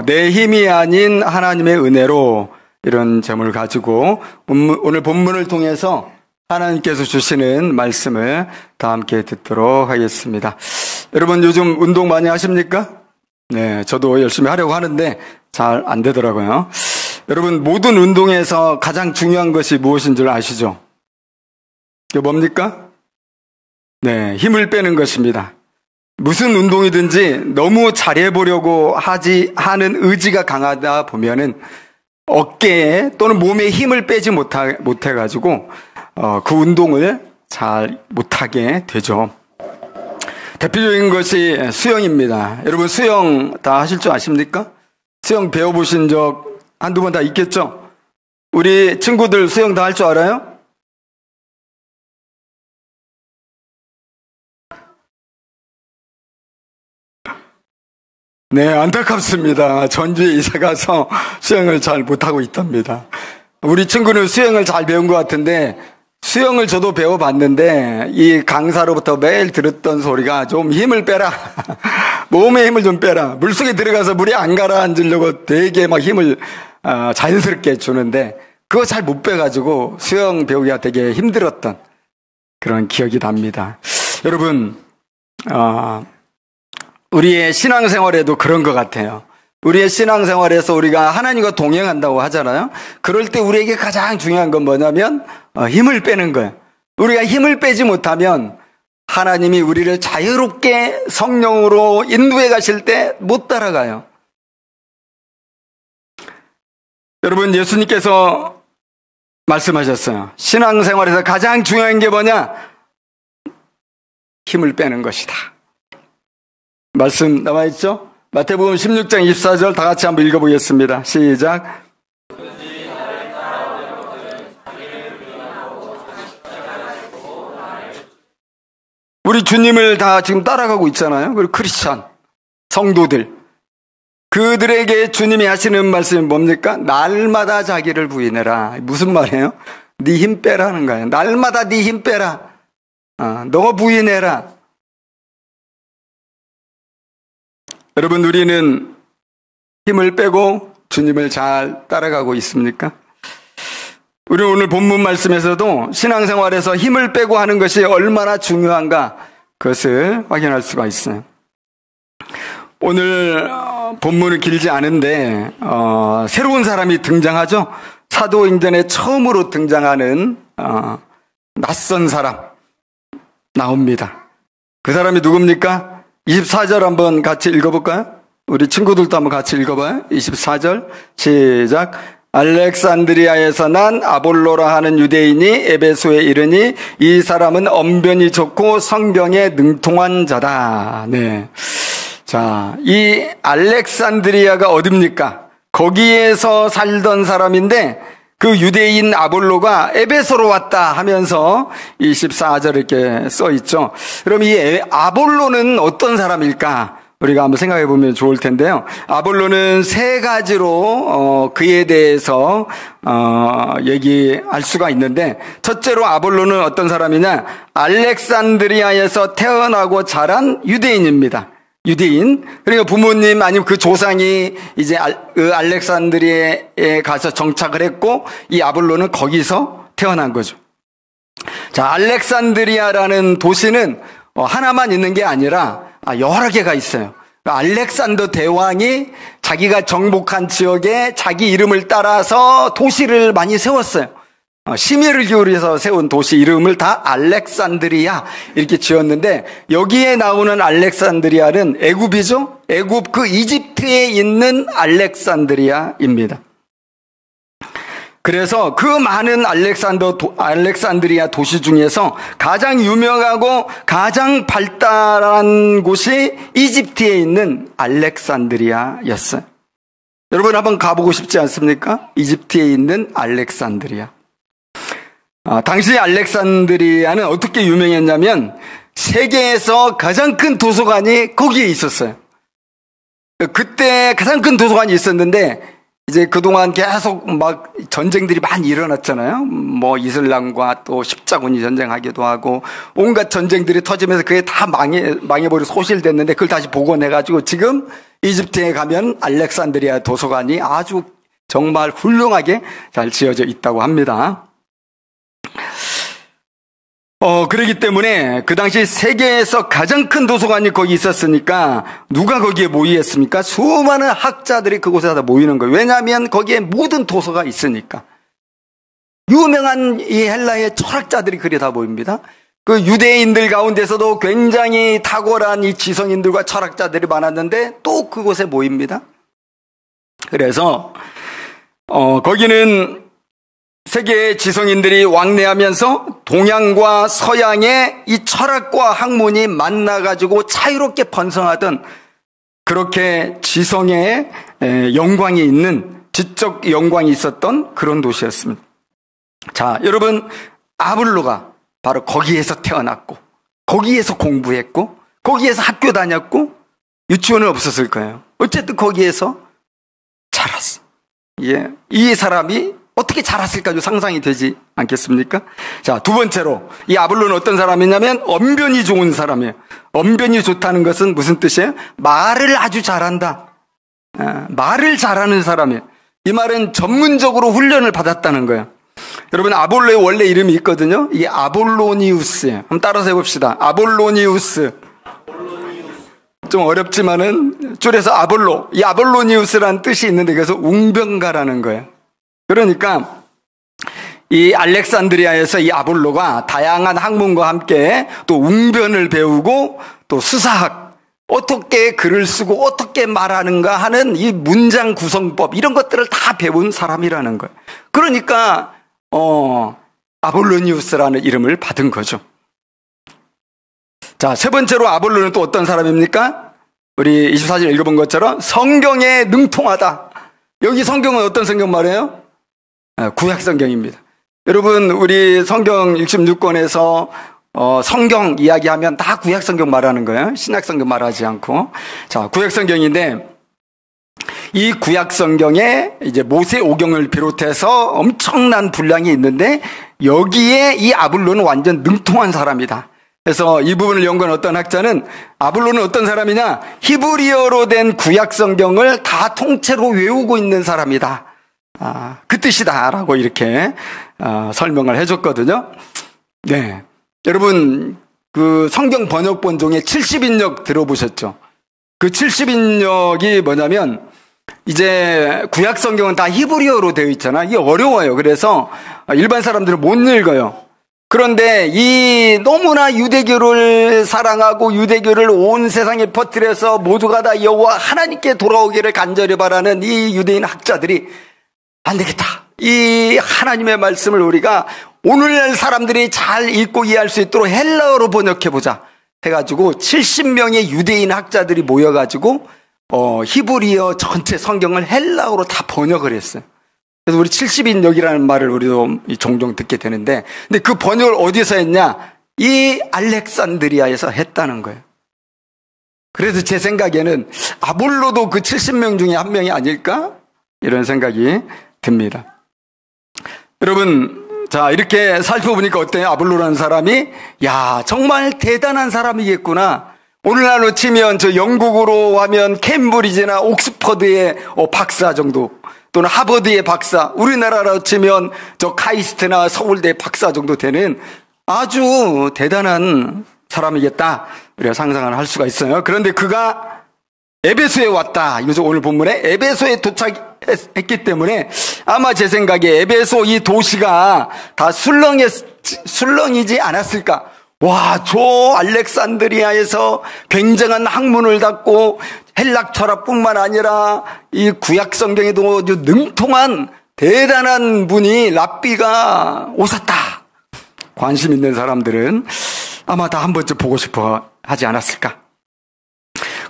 내 힘이 아닌 하나님의 은혜로 이런 제목을 가지고 오늘 본문을 통해서 하나님께서 주시는 말씀을 다 함께 듣도록 하겠습니다. 여러분 요즘 운동 많이 하십니까? 네, 저도 열심히 하려고 하는데 잘 안 되더라고요. 여러분 모든 운동에서 가장 중요한 것이 무엇인 줄 아시죠? 그게 뭡니까? 네, 힘을 빼는 것입니다. 무슨 운동이든지 너무 잘해보려고 하는 의지가 강하다 보면은 어깨에 또는 몸에 힘을 빼지 못해가지고 그 운동을 잘 못하게 되죠. 대표적인 것이 수영입니다. 여러분 수영 다 하실 줄 아십니까? 수영 배워보신 적 한두 번 다 있겠죠? 우리 친구들 수영 다 할 줄 알아요? 네, 안타깝습니다. 전주에 이사 가서 수영을 잘 못하고 있답니다. 우리 친구는 수영을 잘 배운 것 같은데 수영을 저도 배워봤는데 이 강사로부터 매일 들었던 소리가 좀 힘을 빼라. 몸에 힘을 좀 빼라. 물속에 들어가서 물이 안 가라앉으려고 되게 막 힘을 자연스럽게 주는데 그거 잘 못 빼가지고 수영 배우기가 되게 힘들었던 그런 기억이 납니다. 여러분 우리의 신앙생활에도 그런 것 같아요. 우리의 신앙생활에서 우리가 하나님과 동행한다고 하잖아요. 그럴 때 우리에게 가장 중요한 건 뭐냐면 힘을 빼는 거예요. 우리가 힘을 빼지 못하면 하나님이 우리를 자유롭게 성령으로 인도해 가실 때 못 따라가요. 여러분 예수님께서 말씀하셨어요. 신앙생활에서 가장 중요한 게 뭐냐? 힘을 빼는 것이다. 말씀 남아있죠? 마태복음 16장 24절 다 같이 한번 읽어보겠습니다. 시작. 우리 주님을 다 지금 따라가고 있잖아요. 그리고 크리스찬, 성도들. 그들에게 주님이 하시는 말씀이 뭡니까? 날마다 자기를 부인해라. 무슨 말이에요? 네 힘 빼라는 거예요. 날마다 네 힘 빼라. 너 부인해라. 여러분 우리는 힘을 빼고 주님을 잘 따라가고 있습니까? 우리 오늘 본문 말씀에서도 신앙생활에서 힘을 빼고 하는 것이 얼마나 중요한가 그것을 확인할 수가 있어요. 오늘 본문은 길지 않은데 새로운 사람이 등장하죠. 사도행전에 처음으로 등장하는 낯선 사람 나옵니다. 그 사람이 누굽니까? 24절 한번 같이 읽어볼까요? 우리 친구들도 한번 같이 읽어봐요. 24절 시작. 알렉산드리아에서 난 아볼로라 하는 유대인이 에베소에 이르니 이 사람은 언변이 좋고 성경에 능통한 자다. 네. 자, 이 알렉산드리아가 어딥니까? 거기에서 살던 사람인데 그 유대인 아볼로가 에베소로 왔다 하면서 24절 이렇게 써 있죠. 그럼 이 아볼로는 어떤 사람일까? 우리가 한번 생각해 보면 좋을 텐데요. 아볼로는 세 가지로 그에 대해서 얘기할 수가 있는데 첫째로 아볼로는 어떤 사람이냐? 알렉산드리아에서 태어나고 자란 유대인입니다. 유대인. 그러니까 부모님 아니면 그 조상이 이제 알렉산드리아에 가서 정착을 했고 이 아볼로는 거기서 태어난 거죠. 자, 알렉산드리아라는 도시는 하나만 있는 게 아니라 여러 개가 있어요. 알렉산더 대왕이 자기가 정복한 지역에 자기 이름을 따라서 도시를 많이 세웠어요. 심혈을 기울여서 세운 도시 이름을 다 알렉산드리아 이렇게 지었는데 여기에 나오는 알렉산드리아는 애굽이죠. 애굽 그 이집트에 있는 알렉산드리아입니다. 그래서 그 많은 알렉산드리아 도시 중에서 가장 유명하고 가장 발달한 곳이 이집트에 있는 알렉산드리아였어요. 여러분 한번 가보고 싶지 않습니까? 이집트에 있는 알렉산드리아. 당시 알렉산드리아는 어떻게 유명했냐면 세계에서 가장 큰 도서관이 거기에 있었어요. 그때 가장 큰 도서관이 있었는데 이제 그동안 계속 막 전쟁들이 많이 일어났잖아요. 뭐 이슬람과 또 십자군이 전쟁하기도 하고 온갖 전쟁들이 터지면서 그게 다 망해버리고 소실됐는데 그걸 다시 복원해가지고 지금 이집트에 가면 알렉산드리아 도서관이 아주 정말 훌륭하게 잘 지어져 있다고 합니다. 그렇기 때문에 그 당시 세계에서 가장 큰 도서관이 거기 있었으니까 누가 거기에 모이겠습니까? 수많은 학자들이 그곳에 다 모이는 거예요. 왜냐하면 거기에 모든 도서가 있으니까. 유명한 이 헬라의 철학자들이 거기에 다 모입니다. 그 유대인들 가운데서도 굉장히 탁월한 이 지성인들과 철학자들이 많았는데 또 그곳에 모입니다. 그래서 거기는 세계의 지성인들이 왕래하면서 동양과 서양의 이 철학과 학문이 만나가지고 자유롭게 번성하던 그렇게 지성의 영광이 있는 지적 영광이 있었던 그런 도시였습니다. 자, 여러분, 아볼로가 바로 거기에서 태어났고 거기에서 공부했고 거기에서 학교 다녔고 유치원은 없었을 거예요. 어쨌든 거기에서 자랐어. 예, 이 사람이 어떻게 자랐을까 상상이 되지 않겠습니까? 자, 두 번째로 이 아볼로는 어떤 사람이냐면 언변이 좋은 사람이에요. 언변이 좋다는 것은 무슨 뜻이에요? 말을 아주 잘한다. 말을 잘하는 사람이에요. 이 말은 전문적으로 훈련을 받았다는 거예요. 여러분, 아볼로의 원래 이름이 있거든요. 이게 아볼로니우스예요. 한번 따라서 해봅시다. 아볼로니우스. 좀 어렵지만은 줄여서 아볼로. 이 아볼로니우스라는 뜻이 있는데 그래서 웅변가라는 거예요. 그러니까 이 알렉산드리아에서 이 아볼로가 다양한 학문과 함께 또 웅변을 배우고 또 수사학, 어떻게 글을 쓰고 어떻게 말하는가 하는 이 문장 구성법 이런 것들을 다 배운 사람이라는 거예요. 그러니까 아볼로니우스라는 이름을 받은 거죠. 자, 세 번째로 아볼로는 또 어떤 사람입니까? 우리 24절 읽어본 것처럼 성경에 능통하다. 여기 성경은 어떤 성경 말이에요? 구약 성경입니다. 여러분, 우리 성경 66권에서 성경 이야기하면 다 구약 성경 말하는 거예요. 신약 성경 말하지 않고. 자, 구약 성경인데 이 구약 성경에 이제 모세 오경을 비롯해서 엄청난 분량이 있는데 여기에 이 아볼로는 완전 능통한 사람이다. 그래서 이 부분을 연구한 어떤 학자는 아볼로는 어떤 사람이냐? 히브리어로 된 구약 성경을 다 통째로 외우고 있는 사람이다. 그 뜻이다라고 이렇게 설명을 해줬거든요. 네, 여러분 그 성경 번역본 중에 70인역 들어보셨죠? 그 70인역이 뭐냐면 이제 구약 성경은 다 히브리어로 되어 있잖아. 이게 어려워요. 그래서 일반 사람들은 못 읽어요. 그런데 이 너무나 유대교를 사랑하고 유대교를 온 세상에 퍼뜨려서 모두가 다 여호와 하나님께 돌아오기를 간절히 바라는 이 유대인 학자들이 안 되겠다. 이 하나님의 말씀을 우리가 오늘날 사람들이 잘 읽고 이해할 수 있도록 헬라어로 번역해보자 해가지고 70명의 유대인 학자들이 모여가지고 히브리어 전체 성경을 헬라어로 다 번역을 했어요. 그래서 우리 70인역이라는 말을 우리도 종종 듣게 되는데, 근데 그 번역을 어디서 했냐? 이 알렉산드리아에서 했다는 거예요. 그래서 제 생각에는 아볼로도 그 70명 중에 한 명이 아닐까? 이런 생각이 듭니다. 여러분, 자, 이렇게 살펴보니까 어때요? 아볼로라는 사람이, 야, 정말 대단한 사람이겠구나. 오늘날로 치면 저 영국으로 하면 캠브리지나 옥스퍼드의 박사 정도, 또는 하버드의 박사, 우리나라로 치면 저 카이스트나 서울대 박사 정도 되는 아주 대단한 사람이겠다. 우리가 상상을 할 수가 있어요. 그런데 그가 에베소에 왔다. 이거죠. 오늘 본문에 에베소에 도착했기 때문에 아마 제 생각에 에베소 이 도시가 다 술렁이지 않았을까. 와, 저 알렉산드리아에서 굉장한 학문을 닦고 헬락 철학뿐만 아니라 이 구약 성경에도 아주 능통한 대단한 분이 랍비가 오셨다. 관심 있는 사람들은 아마 다 한 번쯤 보고 싶어 하지 않았을까.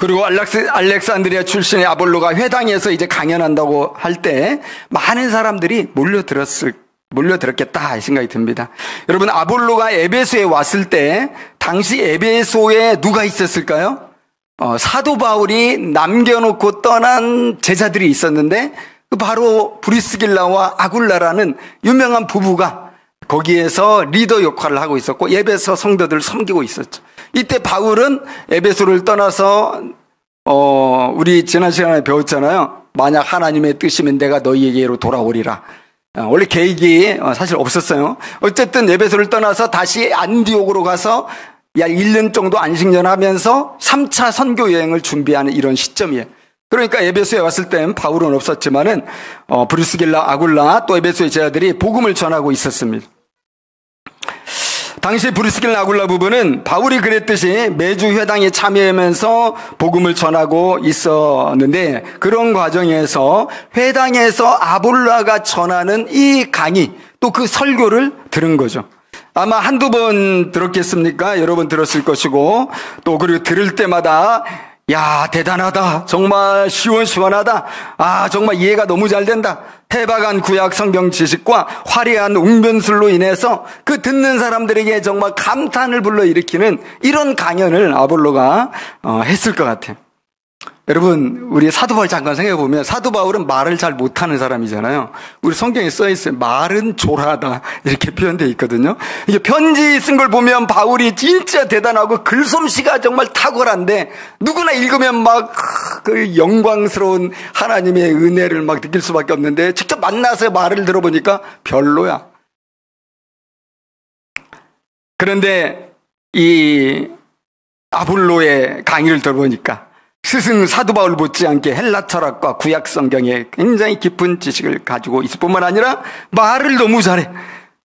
그리고 알렉산드리아 출신의 아볼로가 회당에서 이제 강연한다고 할 때 많은 사람들이 몰려들었겠다 생각이 듭니다. 여러분, 아볼로가 에베소에 왔을 때 당시 에베소에 누가 있었을까요? 사도 바울이 남겨놓고 떠난 제자들이 있었는데 바로 브리스길라와 아굴라라는 유명한 부부가 거기에서 리더 역할을 하고 있었고 에베소 성도들을 섬기고 있었죠. 이때 바울은 에베소를 떠나서 우리 지난 시간에 배웠잖아요. 만약 하나님의 뜻이면 내가 너희에게로 돌아오리라. 원래 계획이 사실 없었어요. 어쨌든 에베소를 떠나서 다시 안디옥으로 가서 약 1년 정도 안식년하면서 3차 선교 여행을 준비하는 이런 시점이에요. 그러니까 에베소에 왔을 땐 바울은 없었지만은 브리스길라, 아굴라 또 에베소의 제자들이 복음을 전하고 있었습니다. 당시 브리스길라, 아굴라 부부는 바울이 그랬듯이 매주 회당에 참여하면서 복음을 전하고 있었는데 그런 과정에서 회당에서 아볼라가 전하는 이 강의 또 그 설교를 들은 거죠. 아마 한두 번 들었겠습니까? 여러 번 들었을 것이고 또 그리고 들을 때마다 야, 대단하다. 정말 시원시원하다. 아, 정말 이해가 너무 잘 된다. 해박한 구약 성경 지식과 화려한 웅변술로 인해서 그 듣는 사람들에게 정말 감탄을 불러일으키는 이런 강연을 아볼로가 했을 것 같아요. 여러분, 우리 사도 바울 잠깐 생각해 보면 사도 바울은 말을 잘 못하는 사람이잖아요. 우리 성경에 써 있어요. 말은 조라하다 이렇게 표현되어 있거든요. 이게 편지 쓴 걸 보면 바울이 진짜 대단하고 글솜씨가 정말 탁월한데 누구나 읽으면 막 그 영광스러운 하나님의 은혜를 막 느낄 수밖에 없는데 직접 만나서 말을 들어보니까 별로야. 그런데 이 아볼로의 강의를 들어보니까 스승 사도 바울 못지않게 헬라 철학과 구약 성경에 굉장히 깊은 지식을 가지고 있을 뿐만 아니라 말을 너무 잘해.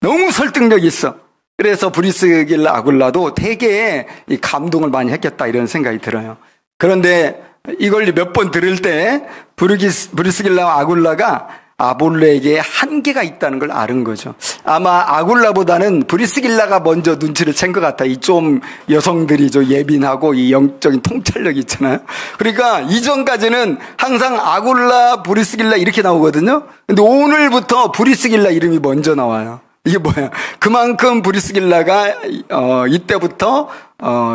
너무 설득력이 있어. 그래서 브리스길라, 아굴라도 되게 감동을 많이 했겠다 이런 생각이 들어요. 그런데 이걸 몇 번 들을 때 브리스길라와 아굴라가 아볼로에게 한계가 있다는 걸 아는 거죠. 아마 아굴라보다는 브리스길라가 먼저 눈치를 챈 것 같아요. 이 좀 여성들이 좀 예민하고 이 영적인 통찰력이 있잖아요. 그러니까 이전까지는 항상 아굴라, 브리스길라 이렇게 나오거든요. 근데 오늘부터 브리스길라 이름이 먼저 나와요. 이게 뭐야? 그만큼 브리스길라가 이때부터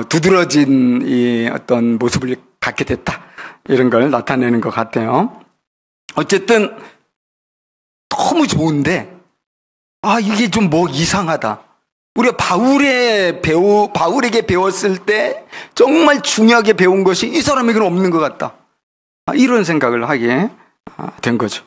두드러진 이 어떤 모습을 갖게 됐다. 이런 걸 나타내는 것 같아요. 어쨌든 너무 좋은데 이게 좀 뭐 이상하다. 우리가 바울에게 배웠을 때 정말 중요하게 배운 것이 이 사람에게는 없는 것 같다. 이런 생각을 하게 된 거죠.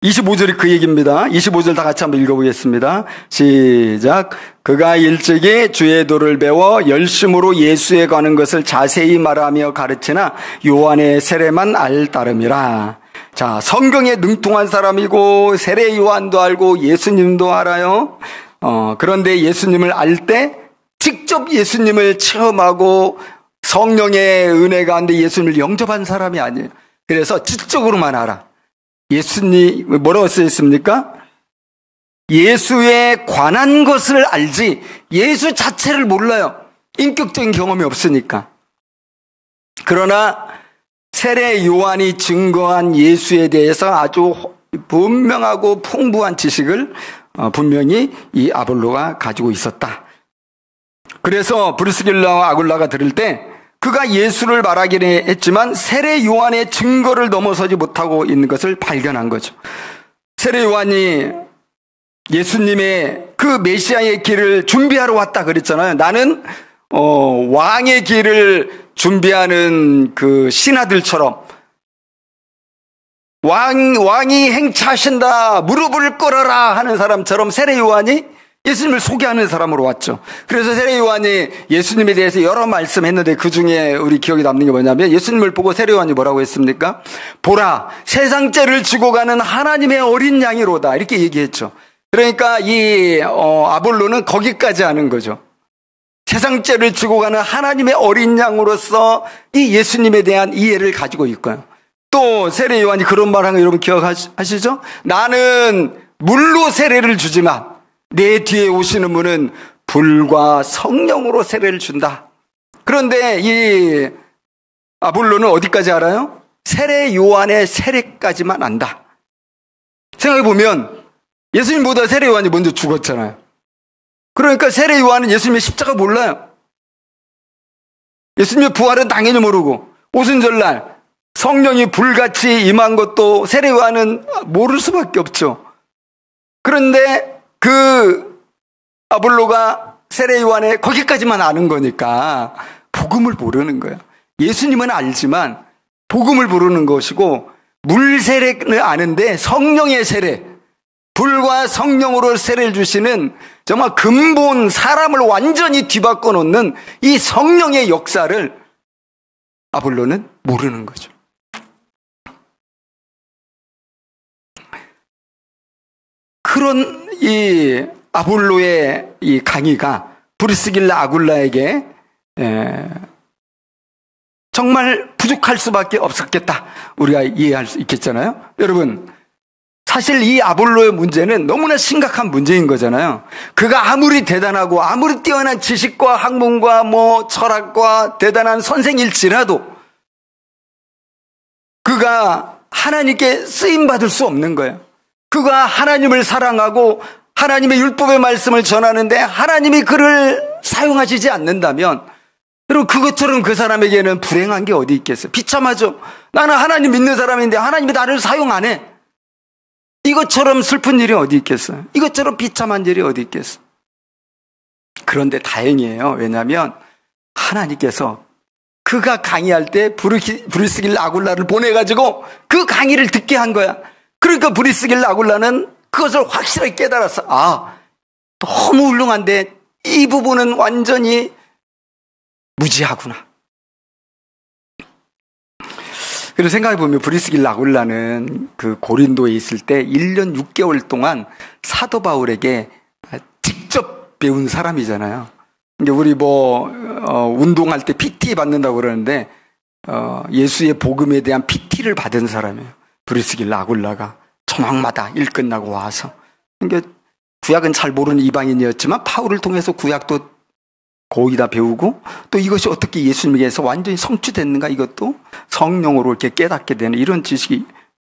25절이 그 얘기입니다. 25절 다 같이 한번 읽어보겠습니다. 시작. 그가 일찍이 주의 도를 배워 열심으로 예수에 가는 것을 자세히 말하며 가르치나 요한의 세례만 따름이라. 자, 성경에 능통한 사람이고 세례 요한도 알고 예수님도 알아요. 그런데 예수님을 알 때 직접 예수님을 체험하고 성령의 은혜 가운데 예수님을 영접한 사람이 아니에요. 그래서 지적으로만 알아. 예수님 뭐라고 써 있습니까? 예수에 관한 것을 알지 예수 자체를 몰라요. 인격적인 경험이 없으니까. 그러나 세례 요한이 증거한 예수에 대해서 아주 분명하고 풍부한 지식을 분명히 이 아볼로가 가지고 있었다. 그래서 브리스길라와 아굴라가 들을 때 그가 예수를 말하기는 했지만 세례 요한의 증거를 넘어서지 못하고 있는 것을 발견한 거죠. 세례 요한이 예수님의 그 메시아의 길을 준비하러 왔다 그랬잖아요. 나는 왕의 길을 준비하는 그 신하들처럼 왕이 행차하신다 무릎을 꿇어라 하는 사람처럼 세례 요한이 예수님을 소개하는 사람으로 왔죠. 그래서 세례 요한이 예수님에 대해서 여러 말씀했는데 그 중에 우리 기억에 남는 게 뭐냐면 예수님을 보고 세례 요한이 뭐라고 했습니까? 보라, 세상 죄를 지고 가는 하나님의 어린 양이로다 이렇게 얘기했죠. 그러니까 이 아볼로는 거기까지 하는 거죠. 세상 죄를 지고 가는 하나님의 어린 양으로서 이 예수님에 대한 이해를 가지고 있고요. 또 세례 요한이 그런 말한 거 여러분 기억하시죠? 나는 물로 세례를 주지만 내 뒤에 오시는 분은 불과 성령으로 세례를 준다. 그런데 이 아볼로는 어디까지 알아요? 세례 요한의 세례까지만 안다. 생각해보면 예수님보다 세례 요한이 먼저 죽었잖아요. 그러니까 세례 요한은 예수님의 십자가 몰라요. 예수님의 부활은 당연히 모르고 오순절날 성령이 불같이 임한 것도 세례요한은 모를 수밖에 없죠. 그런데 그 아볼로가 세례요한의 거기까지만 아는 거니까 복음을 모르는 거예요. 예수님은 알지만 복음을 모르는 것이고, 물세례는 아는데 성령의 세례, 불과 성령으로 세례를 주시는 정말 근본 사람을 완전히 뒤바꿔 놓는 이 성령의 역사를 아볼로는 모르는 거죠. 그런 이 아볼로의 이 강의가 브리스길라 아굴라에게 정말 부족할 수밖에 없었겠다, 우리가 이해할 수 있겠잖아요. 여러분, 사실 이 아볼로의 문제는 너무나 심각한 문제인 거잖아요. 그가 아무리 대단하고 아무리 뛰어난 지식과 학문과 철학과 대단한 선생일지라도 그가 하나님께 쓰임받을 수 없는 거예요. 그가 하나님을 사랑하고 하나님의 율법의 말씀을 전하는데 하나님이 그를 사용하시지 않는다면, 여러분, 그것처럼 그 사람에게는 불행한 게 어디 있겠어요? 비참하죠. 나는 하나님 믿는 사람인데 하나님이 나를 사용 안 해. 이것처럼 슬픈 일이 어디 있겠어요? 이것처럼 비참한 일이 어디 있겠어요? 그런데 다행이에요. 왜냐하면 하나님께서 그가 강의할 때 브리스길라 아굴라를 보내가지고 그 강의를 듣게 한 거야. 그러니까 브리스길라 아굴라는 그것을 확실하게 깨달았어. 너무 훌륭한데 이 부분은 완전히 무지하구나. 그리고 생각해보면 브리스길라 아굴라는 그 고린도에 있을 때 1년 6개월 동안 사도 바울에게 직접 배운 사람이잖아요. 우리 운동할 때 PT 받는다고 그러는데, 예수의 복음에 대한 PT를 받은 사람이에요. 브리스길라 아굴라가 저녁마다 일 끝나고 와서. 그러니까 구약은 잘 모르는 이방인이었지만 바울을 통해서 구약도 거의 다 배우고, 또 이것이 어떻게 예수님에게서 완전히 성취됐는가, 이것도 성령으로 이렇게 깨닫게 되는 이런 지식이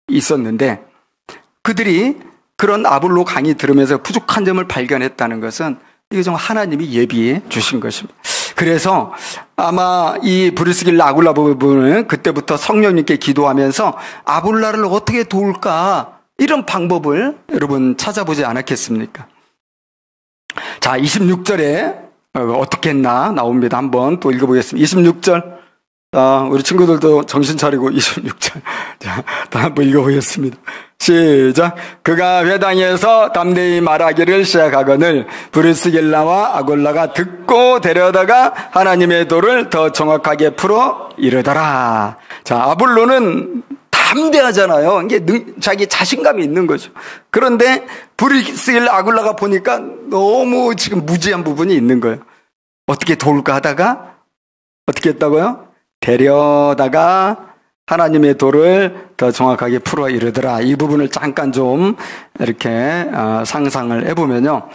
있었는데, 그들이 그런 아볼로 강의 들으면서 부족한 점을 발견했다는 것은 이게 정말 하나님이 예비해 주신 것입니다. 그래서 아마 이 브리스길라 아굴라 부분은 그때부터 성령님께 기도하면서 아볼라를 어떻게 도울까, 이런 방법을 여러분 찾아보지 않았겠습니까? 자, 26절에 어떻게 했나 나옵니다. 한번 또 읽어보겠습니다. 26절. 우리 친구들도 정신 차리고 26절. 자, 다 한번 읽어보겠습니다. 시작. 그가 회당에서 담대히 말하기를 시작하거늘 브리스길라와 아굴라가 듣고 데려다가 하나님의 도를 더 정확하게 풀어 이르더라. 자, 아볼로는 담대하잖아요. 이게 자기 자신감이 있는 거죠. 그런데 브리스길라 아굴라가 보니까 너무 지금 무지한 부분이 있는 거예요. 어떻게 도울까 하다가 어떻게 했다고요? 데려다가 하나님의 도를 더 정확하게 풀어 이르더라. 이 부분을 잠깐 좀 이렇게 상상을 해보면요,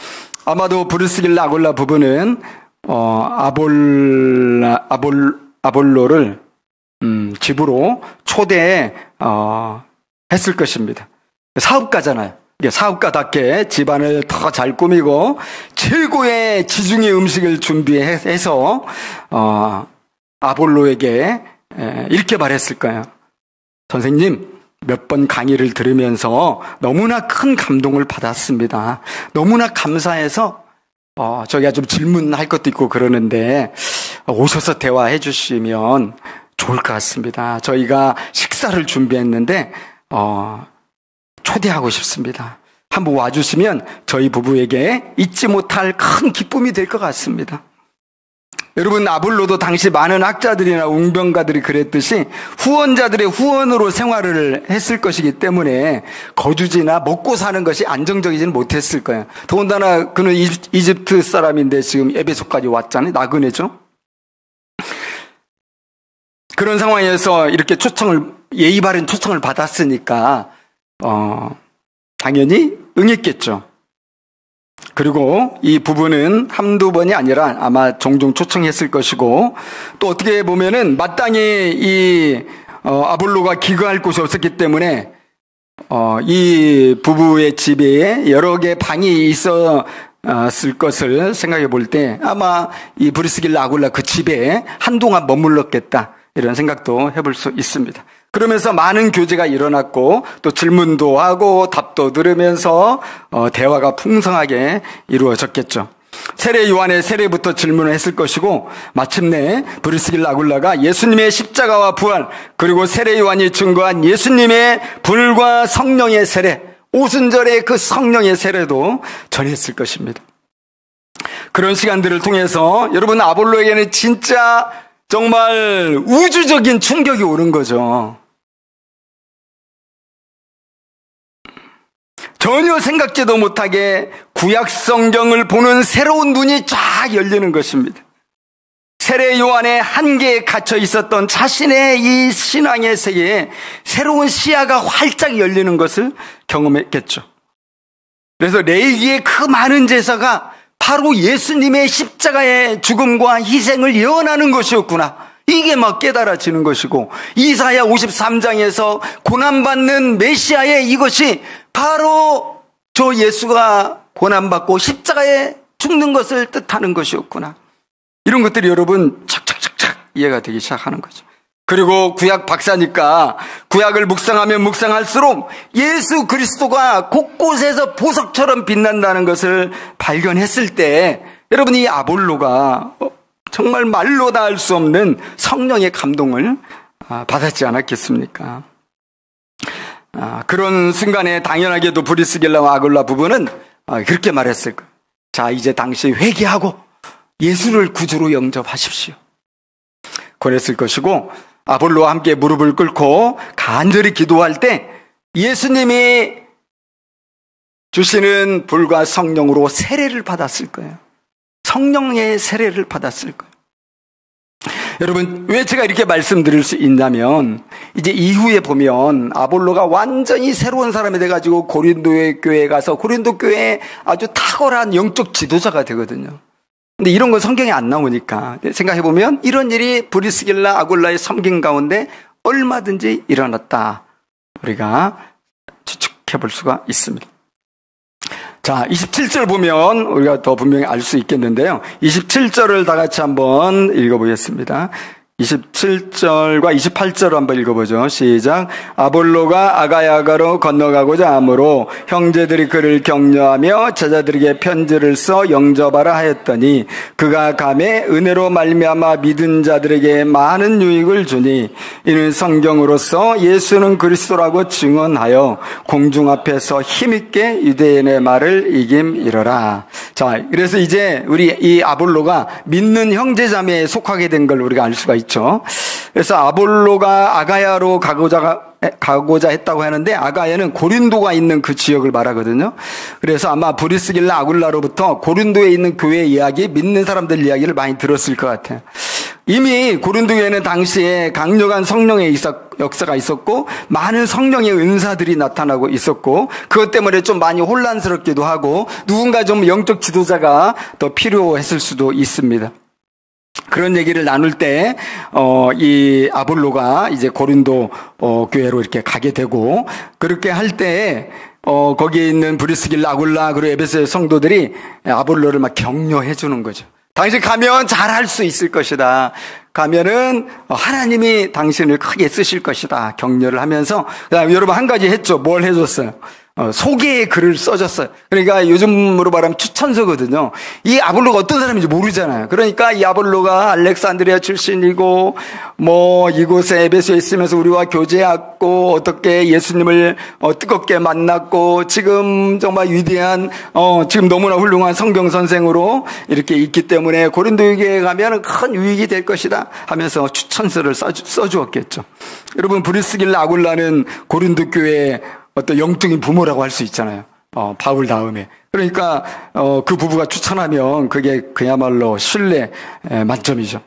아마도 브리스길라 아굴라 부분은 아볼로를 집으로 초대했을 것입니다. 사업가잖아요. 사업가답게 집안을 더 잘 꾸미고 최고의 지중해 음식을 준비해서 아볼로에게 이렇게 말했을 거예요. 선생님, 몇 번 강의를 들으면서 너무나 큰 감동을 받았습니다. 너무나 감사해서 저희가 좀 질문할 것도 있고 그러는데 오셔서 대화해 주시면 좋을 것 같습니다. 저희가 식사를 준비했는데 초대하고 싶습니다. 한번 와주시면 저희 부부에게 잊지 못할 큰 기쁨이 될 것 같습니다. 여러분, 아볼로도 당시 많은 학자들이나 웅변가들이 그랬듯이 후원자들의 후원으로 생활을 했을 것이기 때문에 거주지나 먹고 사는 것이 안정적이지는 못했을 거예요. 더군다나 그는 이집트 사람인데 지금 에베소까지 왔잖아요. 나그네죠. 그런 상황에서 이렇게 예의 바른 초청을 받았으니까 당연히 응했겠죠. 그리고 이 부부는 한두 번이 아니라 아마 종종 초청했을 것이고, 또 어떻게 보면은 마땅히 이 아볼로가 기거할 곳이 없었기 때문에 이 부부의 집에 여러 개 방이 있었을 것을 생각해 볼 때 아마 이 브리스길라 아굴라 그 집에 한동안 머물렀겠다, 이런 생각도 해볼 수 있습니다. 그러면서 많은 교제가 일어났고 또 질문도 하고 답도 들으면서 대화가 풍성하게 이루어졌겠죠. 세례 요한의 세례부터 질문을 했을 것이고 마침내 브리스길라 아굴라가 예수님의 십자가와 부활 그리고 세례 요한이 증거한 예수님의 불과 성령의 세례, 오순절의 그 성령의 세례도 전했을 것입니다. 그런 시간들을 통해서 여러분 아볼로에게는 진짜 정말 우주적인 충격이 오는 거죠. 전혀 생각지도 못하게 구약 성경을 보는 새로운 눈이 쫙 열리는 것입니다. 세례 요한의 한계에 갇혀 있었던 자신의 이 신앙의 세계에 새로운 시야가 활짝 열리는 것을 경험했겠죠. 그래서 레위기의 그 많은 제사가 바로 예수님의 십자가의 죽음과 희생을 예언하는 것이었구나. 이게 막 깨달아지는 것이고 이사야 53장에서 고난받는 메시아의 이것이 바로 저 예수가 고난받고 십자가에 죽는 것을 뜻하는 것이었구나. 이런 것들이 여러분 착착착착 이해가 되기 시작하는 거죠. 그리고 구약 박사니까 구약을 묵상하면 묵상할수록 예수 그리스도가 곳곳에서 보석처럼 빛난다는 것을 발견했을 때 여러분 이 아볼로가 정말 말로 다 할 수 없는 성령의 감동을 받았지 않았겠습니까? 그런 순간에 당연하게도 브리스길라와 아굴라 부부는 그렇게 말했을 거예요. 자, 이제 당신 회개하고 예수를 구주로 영접하십시오. 그랬을 것이고 아볼로와 함께 무릎을 꿇고 간절히 기도할 때 예수님이 주시는 불과 성령으로 세례를 받았을 거예요. 성령의 세례를 받았을 거예요. 여러분, 왜 제가 이렇게 말씀드릴 수 있냐면 이제 이후에 보면 아볼로가 완전히 새로운 사람이 돼가지고 고린도의 교회에 가서 고린도 교회에 아주 탁월한 영적 지도자가 되거든요. 근데 이런 건 성경에 안 나오니까 생각해보면 이런 일이 브리스길라 아굴라의 섬김 가운데 얼마든지 일어났다. 우리가 추측해볼 수가 있습니다. 자, 27절 보면 우리가 더 분명히 알 수 있겠는데요. 27절을 다 같이 한번 읽어보겠습니다. 27절과 28절을 한번 읽어보죠. 시작. 아볼로가 아가야가로 건너가고자 하므로 형제들이 그를 격려하며 제자들에게 편지를 써 영접하라 하였더니 그가 감에 은혜로 말미암아 믿은 자들에게 많은 유익을 주니 이는 성경으로서 예수는 그리스도라고 증언하여 공중 앞에서 힘있게 유대인의 말을 이김이러라. 자, 그래서 이제 우리 이 아볼로가 믿는 형제자매에 속하게 된 걸 우리가 알 수가 있죠. 그래서 아볼로가 아가야로 가고자 했다고 하는데 아가야는 고린도가 있는 그 지역을 말하거든요. 그래서 아마 브리스길라 아굴라로부터 고린도에 있는 교회 이야기, 믿는 사람들 이야기를 많이 들었을 것 같아요. 이미 고린도 교회는 당시에 강력한 성령의 역사가 있었고 많은 성령의 은사들이 나타나고 있었고 그것 때문에 좀 많이 혼란스럽기도 하고 누군가 좀 영적 지도자가 더 필요했을 수도 있습니다. 그런 얘기를 나눌 때, 이 아볼로가 이제 고린도, 교회로 이렇게 가게 되고, 그렇게 할 때, 거기에 있는 브리스길라, 아굴라, 그리고 에베소의 성도들이 아볼로를 막 격려해 주는 거죠. 당신 가면 잘할 수 있을 것이다. 가면은 하나님이 당신을 크게 쓰실 것이다. 격려를 하면서, 그다음에 여러분 한 가지 했죠. 뭘 해줬어요? 소개의 글을 써줬어요. 그러니까 요즘으로 말하면 추천서거든요. 이 아볼로가 어떤 사람인지 모르잖아요. 그러니까 이 아볼로가 알렉산드리아 출신이고 뭐 이곳에 에베소에 있으면서 우리와 교제했고 어떻게 예수님을 뜨겁게 만났고 지금 정말 위대한 지금 너무나 훌륭한 성경 선생으로 이렇게 있기 때문에 고린도교회에 가면 큰 유익이 될 것이다 하면서 추천서를 써주었겠죠. 여러분 브리스길라 아굴라는 고린도 교회에 어떤 영적인 부모라고 할 수 있잖아요. 바울 다음에. 그러니까, 그 부부가 추천하면 그게 그야말로 신뢰 만점이죠.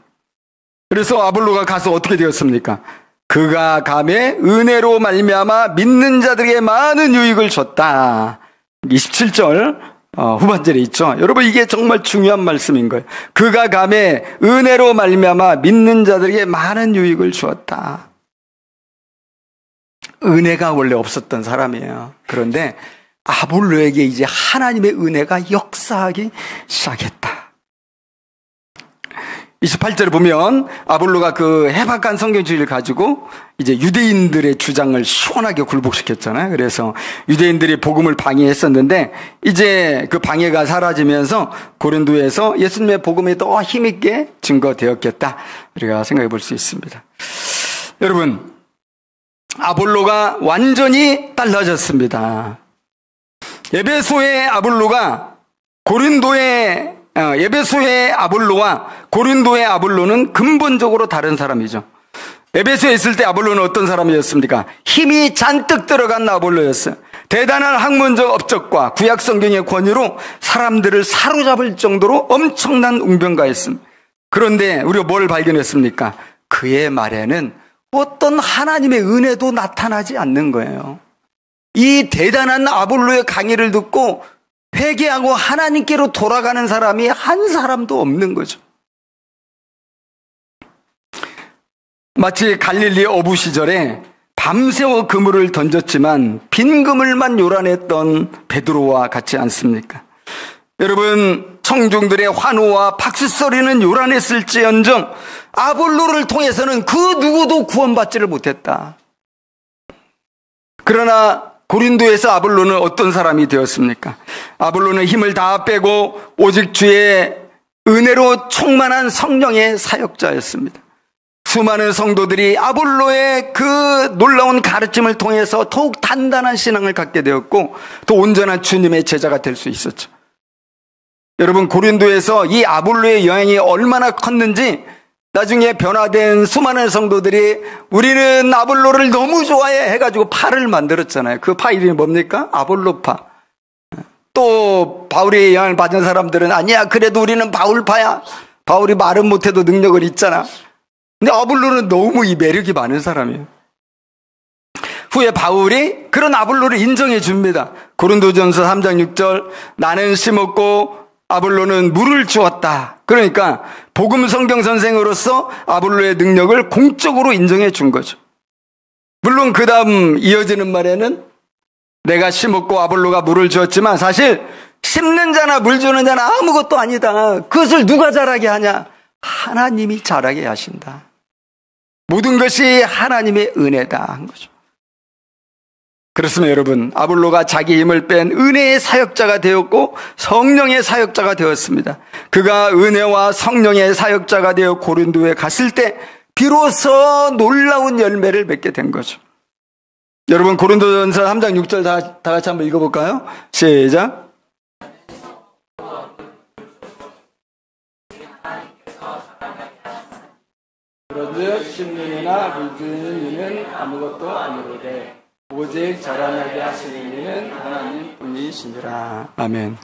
그래서 아볼로가 가서 어떻게 되었습니까? 그가 감에 은혜로 말미암아 믿는 자들에게 많은 유익을 줬다. 27절, 후반절에 있죠. 여러분 이게 정말 중요한 말씀인 거예요. 그가 감에 은혜로 말미암아 믿는 자들에게 많은 유익을 주었다. 은혜가 원래 없었던 사람이에요. 그런데 아볼로에게 이제 하나님의 은혜가 역사하기 시작했다. 28절에 보면 아볼로가 그 해박한 성경주의를 가지고 이제 유대인들의 주장을 시원하게 굴복시켰잖아요. 그래서 유대인들이 복음을 방해했었는데 이제 그 방해가 사라지면서 고린도에서 예수님의 복음이 더 힘있게 증거되었겠다. 우리가 생각해 볼 수 있습니다. 여러분, 아볼로가 완전히 달라졌습니다. 에베소의 아볼로가 에베소의 아볼로와 고린도의 아볼로는 근본적으로 다른 사람이죠. 에베소에 있을 때 아볼로는 어떤 사람이었습니까? 힘이 잔뜩 들어간 아볼로였어요. 대단한 학문적 업적과 구약 성경의 권위로 사람들을 사로잡을 정도로 엄청난 웅변가였습니다. 그런데 우리가 뭘 발견했습니까? 그의 말에는 어떤 하나님의 은혜도 나타나지 않는 거예요. 이 대단한 아볼로의 강의를 듣고 회개하고 하나님께로 돌아가는 사람이 한 사람도 없는 거죠. 마치 갈릴리 어부 시절에 밤새워 그물을 던졌지만 빈 그물만 요란했던 베드로와 같지 않습니까? 여러분, 청중들의 환호와 박수소리는 요란했을지언정 아볼로를 통해서는 그 누구도 구원받지를 못했다. 그러나 고린도에서 아볼로는 어떤 사람이 되었습니까? 아볼로는 힘을 다 빼고 오직 주의 은혜로 충만한 성령의 사역자였습니다. 수많은 성도들이 아볼로의 그 놀라운 가르침을 통해서 더욱 단단한 신앙을 갖게 되었고 더 온전한 주님의 제자가 될 수 있었죠. 여러분, 고린도에서 이 아볼로의 영향이 얼마나 컸는지 나중에 변화된 수많은 성도들이 우리는 아볼로를 너무 좋아해 해가지고 파를 만들었잖아요. 그 파 이름이 뭡니까? 아볼로파. 또 바울의 영향을 받은 사람들은 아니야, 그래도 우리는 바울파야. 바울이 말은 못해도 능력을 있잖아. 근데 아볼로는 너무 이 매력이 많은 사람이에요. 후에 바울이 그런 아볼로를 인정해 줍니다. 고린도전서 3장 6절, 나는 심었고 아볼로는 물을 주었다. 그러니까 복음 성경 선생으로서 아볼로의 능력을 공적으로 인정해 준 거죠. 물론 그 다음 이어지는 말에는 내가 심었고 아볼로가 물을 주었지만 사실 심는 자나 물 주는 자는 아무것도 아니다. 그것을 누가 잘하게 하냐? 하나님이 잘하게 하신다. 모든 것이 하나님의 은혜다 한 거죠. 그렇습니다. 여러분, 아볼로가 자기 힘을 뺀 은혜의 사역자가 되었고 성령의 사역자가 되었습니다. 그가 은혜와 성령의 사역자가 되어 고린도에 갔을 때 비로소 놀라운 열매를 맺게 된 거죠. 여러분, 고린도전서 3장 6절 다 같이 한번 읽어볼까요? 시작. 그런즉 심는 이나 물 주는 이는 아무것도 아니로되 오직 자라나게 하시는 이는 하나님뿐이시니라. 아멘.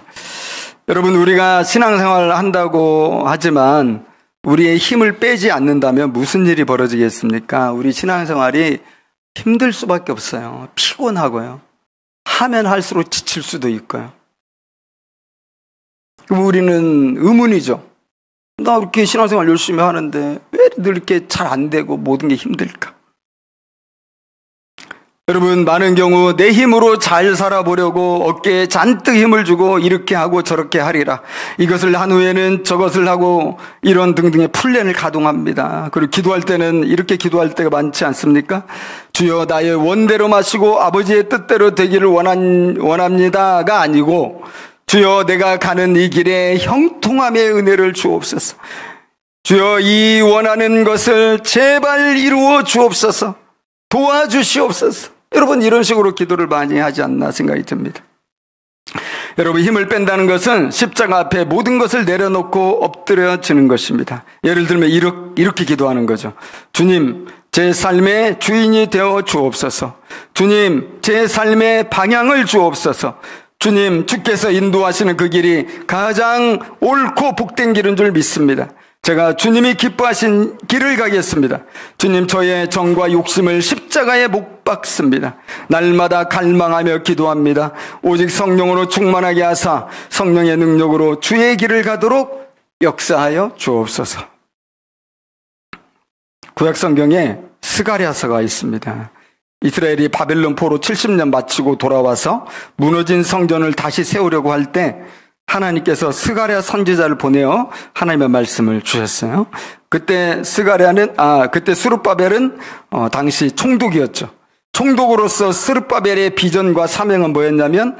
여러분, 우리가 신앙생활을 한다고 하지만 우리의 힘을 빼지 않는다면 무슨 일이 벌어지겠습니까? 우리 신앙생활이 힘들 수밖에 없어요. 피곤하고요. 하면 할수록 지칠 수도 있고요. 그럼 우리는 의문이죠. 나 이렇게 신앙생활 열심히 하는데 왜 늘 이렇게 잘 안 되고 모든 게 힘들까? 여러분, 많은 경우 내 힘으로 잘 살아보려고 어깨에 잔뜩 힘을 주고 이렇게 하고 저렇게 하리라, 이것을 한 후에는 저것을 하고 이런 등등의 플랜을 가동합니다. 그리고 기도할 때는 이렇게 기도할 때가 많지 않습니까? 주여 나의 원대로 마시고 아버지의 뜻대로 되기를 원합니다가 아니고 주여 내가 가는 이 길에 형통함의 은혜를 주옵소서. 주여 이 원하는 것을 제발 이루어 주옵소서. 도와주시옵소서. 여러분, 이런 식으로 기도를 많이 하지 않나 생각이 듭니다. 여러분, 힘을 뺀다는 것은 십자가 앞에 모든 것을 내려놓고 엎드려지는 것입니다. 예를 들면 이렇게 기도하는 거죠. 주님, 제 삶의 주인이 되어 주옵소서. 주님, 제 삶의 방향을 주옵소서. 주님, 주께서 인도하시는 그 길이 가장 옳고 복된 길인 줄 믿습니다. 제가 주님이 기뻐하신 길을 가겠습니다. 주님, 저의 정과 욕심을 십자가에 못 박습니다. 날마다 갈망하며 기도합니다. 오직 성령으로 충만하게 하사 성령의 능력으로 주의 길을 가도록 역사하여 주옵소서. 구약 성경에 스가랴서가 있습니다. 이스라엘이 바벨론 포로 70년 마치고 돌아와서 무너진 성전을 다시 세우려고 할 때 하나님께서 스가랴 선지자를 보내어 하나님의 말씀을 주셨어요. 그때 그때 스룹바벨은 당시 총독이었죠. 총독으로서 스룹바벨의 비전과 사명은 뭐였냐면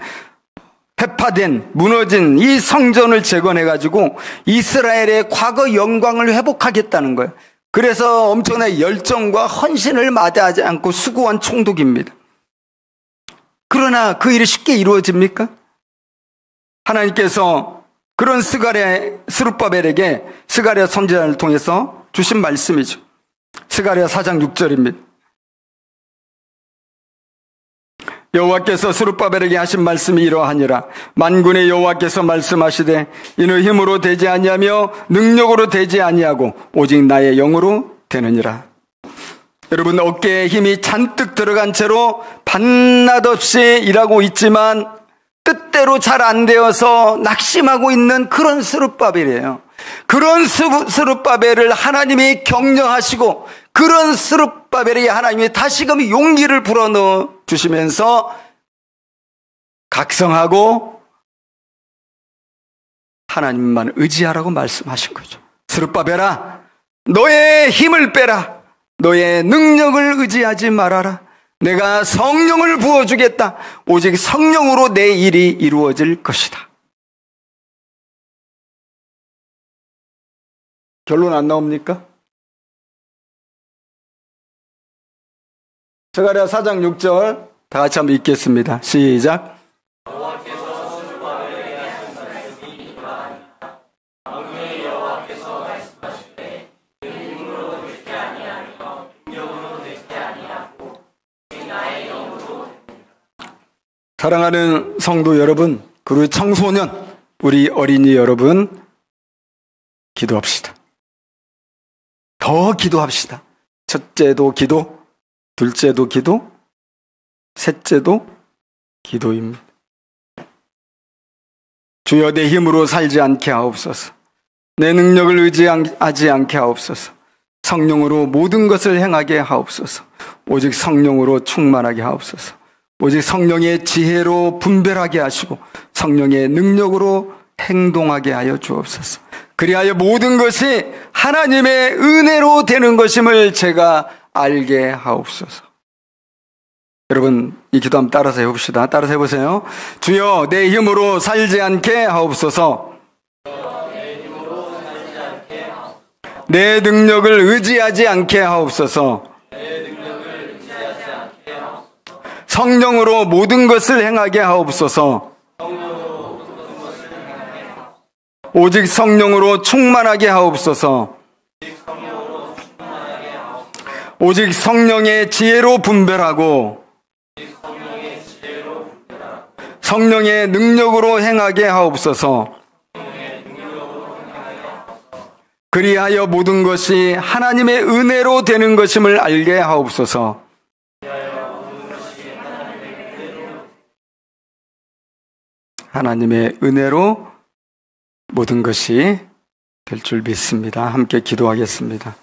회파된, 무너진 이 성전을 재건해가지고 이스라엘의 과거 영광을 회복하겠다는 거예요. 그래서 엄청난 열정과 헌신을 마다하지 않고 수고한 총독입니다. 그러나 그 일이 쉽게 이루어집니까? 하나님께서 그런 스룹바벨에게 스가랴 선지자를 통해서 주신 말씀이죠. 스가랴 4장 6절입니다. 여호와께서 스룹바벨에게 하신 말씀이 이러하니라. 만군의 여호와께서 말씀하시되 이는 힘으로 되지 아니하며 능력으로 되지 아니하고 오직 나의 영으로 되느니라. 여러분, 어깨에 힘이 잔뜩 들어간 채로 밤낮 없이 일하고 있지만 뜻대로 잘 안 되어서 낙심하고 있는 그런 스룹바벨이에요. 그런 스룹바벨을 하나님이 격려하시고 그런 스룹바벨에게 하나님이 다시금 용기를 불어넣어 주시면서 각성하고 하나님만 의지하라고 말씀하신 거죠. 스룹바벨아, 너의 힘을 빼라. 너의 능력을 의지하지 말아라. 내가 성령을 부어주겠다. 오직 성령으로 내 일이 이루어질 것이다. 결론 안 나옵니까? 스가랴 4장 6절 다 같이 한번 읽겠습니다. 시작. 사랑하는 성도 여러분, 그리고 청소년, 우리 어린이 여러분, 기도합시다. 더 기도합시다. 첫째도 기도, 둘째도 기도, 셋째도 기도입니다. 주여, 내 힘으로 살지 않게 하옵소서. 내 능력을 의지하지 않게 하옵소서. 성령으로 모든 것을 행하게 하옵소서. 오직 성령으로 충만하게 하옵소서. 오직 성령의 지혜로 분별하게 하시고 성령의 능력으로 행동하게 하여 주옵소서. 그리하여 모든 것이 하나님의 은혜로 되는 것임을 제가 알게 하옵소서. 여러분, 이 기도 한번 따라서 해봅시다. 따라서 해보세요. 주여, 내 힘으로 살지 않게 하옵소서. 내 능력을 의지하지 않게 하옵소서. 성령으로 모든 것을 행하게 하옵소서. 오직 성령으로 충만하게 하옵소서. 오직 성령의 지혜로 분별하고 성령의 능력으로 행하게 하옵소서. 그리하여 모든 것이 하나님의 은혜로 되는 것임을 알게 하옵소서. 하나님의 은혜로 모든 것이 될 줄 믿습니다. 함께 기도하겠습니다.